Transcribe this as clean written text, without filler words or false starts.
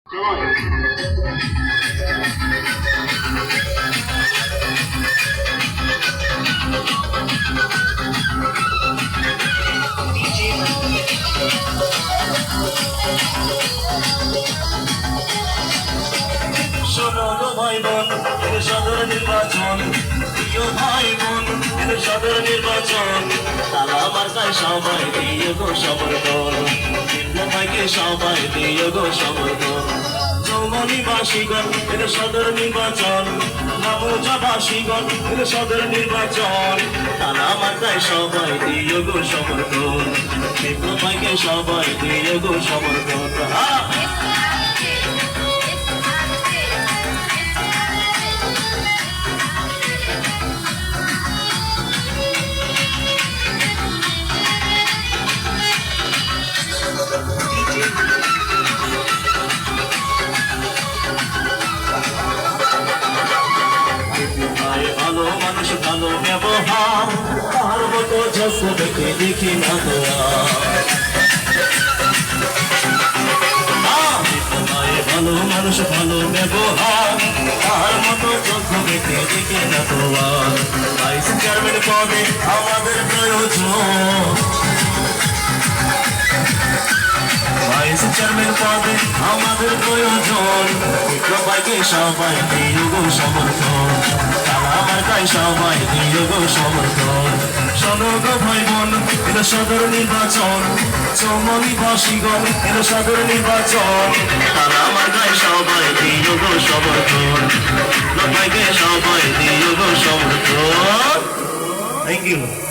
শোনো গো ভাই বোন, সদর নির্বাচন, প্রিয় ভাই বোন, সদর নির্বাচন, তালা মার্কায় সবাই দিয়ে গো সমর্থন, ভাইকে সবাই দিয়ে গো সমর্থন। চৌমনিবাসীগণ সদর নির্বাচন, নামোজাবাসীগণ সদর নির্বাচন, তালা মার্কায় সবাই দিয়ে গো সমর্থন, ভাইকে সবাই দিয়ে গো সমর্থন। ভালো মানুষ, ভালো ব্যবহার, তার মতো যত দেখে দেখি না ভালো মানুষ, ভালো ব্যবহার, তার মতো যত দেখে দেখি না তোমার। ভাইস চেয়ারম্যান পদে আমাদের প্রয়োজন, ভাইস চেয়ারম্যান পদে আমাদের প্রয়োজন, ভাইকে সবাই দিয়ে গো সমর্থন, সবাই দিয়ে গো সমর্থন। শোনো গো ভাই বোন, এটা সদর নির্বাচন, চৌমনিবাসীগণ এটা সদর নির্বাচন, তারা আমার গায়ে সবাই দিয়ে গো সমর্থন, ভাইকে সবাই দিয়ে গো সমর্থন। Thank you.